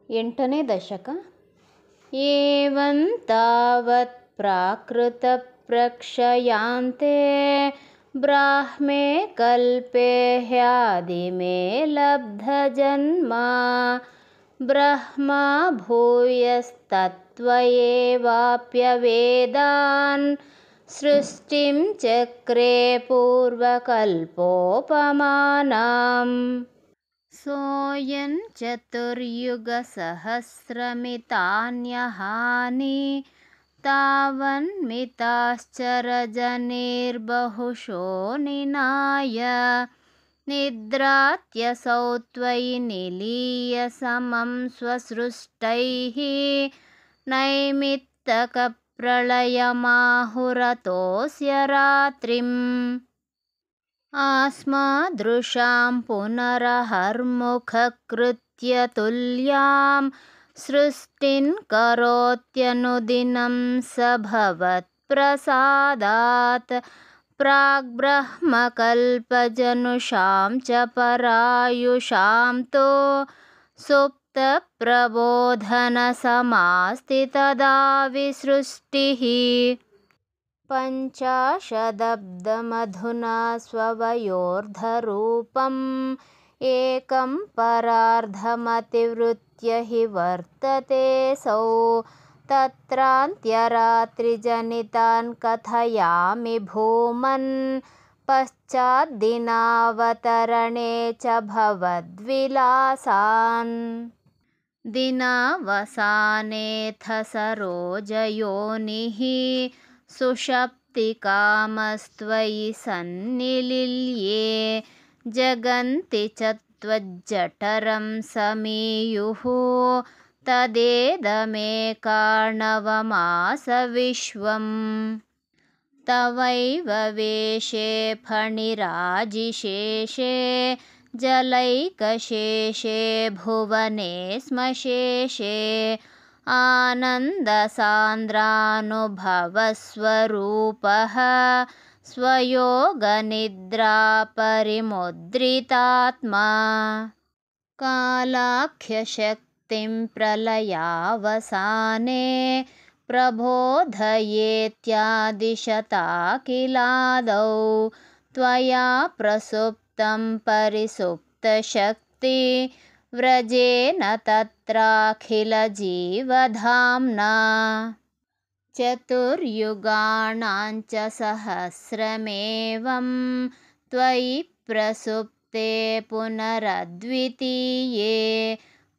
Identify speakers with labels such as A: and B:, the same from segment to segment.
A: ಎಂಟನೇ ದಶಕ. ಏವಂ ತಾವತ್ ಪ್ರಾಕೃತ ಪ್ರಕ್ಷಯಾಂತೆ ಬ್ರಾಹ್ಮೇ ಕಲ್ಪೇ ಹ್ಯಾದಿಮೇ ಲಬ್ಧ ಜನ್ಮ ಬ್ರಹ್ಮ ಭೂಯಸ್ತತ್ವಯೇವಾಪ್ಯವೇದಾನ್ ಸೃಷ್ಟಿಂ ಚಕ್ರೆ ಪೂರ್ವಕಲ್ಪೋಪಮಾನಾಂ ಸೋಯನ್ ಚತುರ್ಯುಗಸಹಸ್ರಮಿತಾನ್ಯಹಾನಿ ತಾವನ್ಮಿತಾಶ್ಚರಜನಿರ್ಬಹುಶೋ ನಿನಾಯ ನಿದ್ರಾತ್ಯಸೌ ತ್ವಯಿ ನಿಲೀಯ ಸಮಂ ಸ್ವಸೃಷ್ಟೈಃ ನೈಮಿತ್ತಕಪ್ರಳಯಮಾಹುರತೋಸ್ಯ ರಾತ್ರಿಂ ಆಸ್ಮಾದೃಶಾಂ ಪುನರಹರ್ಮುಖಕೃತ್ಯ ತುಲ್ಯಾಂ ಸೃಷ್ಟಿನ್ ಕರೋತ್ಯನುದಿನಂ ಸ ಭವತ್ಪ್ರಸಾದಾತ್ ಪ್ರಾಗ್ಬ್ರಹ್ಮಕಲ್ಪಜನುಷಾಂ ಚ ಪರಾಯುಷಾಂ ತೋ ಸುಪ್ತಪ್ರಬೋಧನಸಮಾಸ್ತಿ ತದಾ ವಿಸೃಷ್ಟಿಃ ಪಂಚಾಶದಬ್ದಮಧುನಾ ಸ್ವವಯೋರ್ಧರೂಪಂ ಏಕಂ ಪರಾರ್ಧಮತಿವೃತ್ಯ ಹಿ ವರ್ತತೆ ಸೌ ತತ್ರಾಂತ್ಯರಾತ್ರಿಜನಿತಾನ್ ಕಥಯಾಮಿ ಭೂಮನ್ ಪಶ್ಚಾದ್ದಿನಾವತರಣೆ ಚ ಭವದ್ವಿಲಾಸಾನ್ ದಿನಾವಸಾನೇಥ ಸರೋಜಯೋನಿಃ ಸುಷಪ್ತಿಕಾಮಸ್ತ್ವಯಿ ಸನ್ನಿಲಿಲ್ಯೆ ಜಗಂತಿ ಚ ತ್ವಜ್ಜಠರಂ ಸಮೀಯುಃ ತದೇದಮೇಕಾರ್ಣವಮಾಸ ವಿಶ್ವಂ ತವೈವ ವೇಷೇ ಫಣಿರಾಜಿಶೇಷೇ ಜಲೈಕಶೇಷೇ ಭುವನೆ ಸ್ಮಶೇಷೇ ಆನಂದಸಾಂದ್ರಾನುಭವಸ್ವರೂಪಃ ಸ್ವಯೋಗನಿದ್ರಾಪರಿಮುದ್ರಿತಾತ್ಮಾ ಕಾಲಾಖ್ಯಶಕ್ತಿಂ ಪ್ರಲಯಾವಸಾನೆ ಪ್ರಬೋಧಯೇತ್ಯಾದಿಶತಾಕಿಲಾದೌ ತ್ವಯಾ ಪ್ರಸುಪ್ತಂ ಪರಿಸುಪ್ತಶಕ್ತಿ ವ್ರಜೇನ ತತ್ರಾಖಿಲಜೀವಧಾಮ್ನಾ ಚತುರ್ಯುಗಾಣಾಂಚ ಸಹಸ್ರಮೇವಂ ತ್ವಯಿ ಪ್ರಸುಪ್ತೆ ಪುನರದ್ವಿತೀಯೇ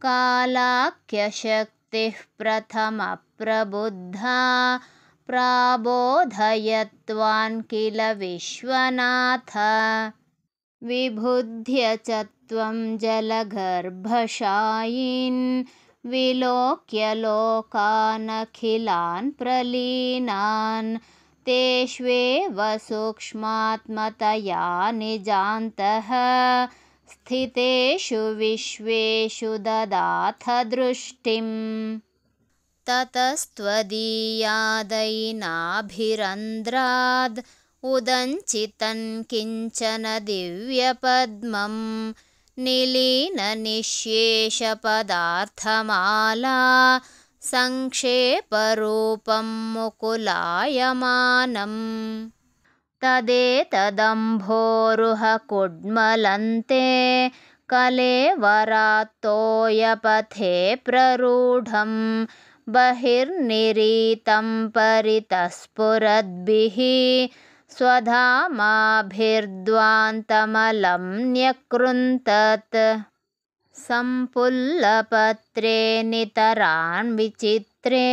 A: ಕಾಲಾಖ್ಯಶಕ್ತಿಃ ಪ್ರಥಮಪ್ರಬುದ್ಧಾ ಪ್ರಾಬೋಧಯತ್ವಾನ್ ಕಿಲ ವಿಶ್ವನಾಥ ವಿಬುಧ್ಯ ಚ ತ್ವಂ ಜಲಗರ್ಭಶಾಯೀನ್ ವಿಲೋಕ್ಯ ಲೋಕಾನಖಿಲಾನ್ ಪ್ರಲೀನಾನ್ ತೇಷ್ವೇವ ಸೂಕ್ಷ್ಮಾತ್ಮತಯಾ ನಿಜಾಂತಃ ಸ್ಥಿತೇಷು ವಿಶ್ವೇಷು ದದಾಥ ದೃಷ್ಟಿಂ ತತಸ್ತ್ವದೀಯಾದಯಿನಾಭಿರಂಧ್ರಾದ್ ಉದಂಚಿತನ್ ಕಿಂಚನ ದಿವ್ಯಪದ್ಮಂ ನಿಲೀನನಿಶ್ಯೇಷಪದಾರ್ಥಮಾಲಾ ಸಂಕ್ಷೇಪರೂಪಂ ಮುಕುಲಾಯಮಾನಂ ತದೇತದಂಭೋರುಹ ಕುಡ್ಮಲಂತೆ ಕಲೇವರಾತ್ತೋಯಪಥೆ ಪ್ರರೂಢಂ ಬಹಿರ್ನಿರೀತಂ ಪರಿತಸ್ಫುರದ್ಭಿಃ ಸ್ವಧಾಮಾಭಿರ್ಧ್ವಾन्तಮಲಂ ನ್ಯಕೃಂತತ್ ಸಂಪುಲ್ಲಪತ್ರೇ ನಿತರಾನ್ ವಿಚಿತ್ರೇ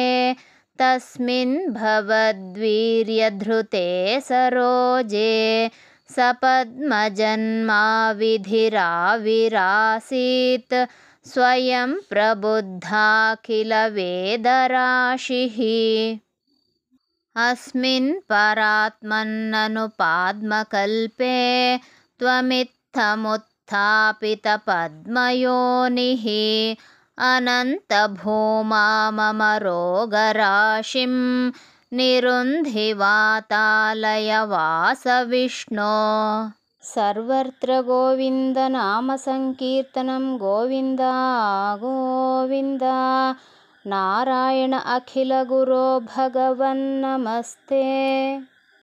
A: ತಸ್ಮಿನ್ ಭವದ್ವೀರ್ಯಧೃತೆ ಸರೋಜೆ ಸಪದ್ಮಜನ್ಮಾ ವಿಧಿರಾವಿರಾಸೀತ್ ಸ್ವಯಂ ಪ್ರಬುದ್ಧಾಖಿಲ ವೇದರಾಶಿಃ ಅಸ್ಮಿನ್ ಪರಾತ್ಮನ್ನನುಪಾದ್ಮಕಲ್ಪೆ ತ್ವಮಿತ್ತಮುತ್ಥಾಪಿತಪದ್ಮಯೋನಿಃ ಅನಂತಭೂಮಾಮಮರೋಗರಾಶಿಂ ನಿರುಂಧಿ ವಾತಾಲಯ ವಾಸವಿಷ್ಣೋ सर्वत्र गोविन्दनामसङ्कीर्तनं गोविन्द गोविन्द। नारायण अखिलगुरो भगवन् नमस्ते।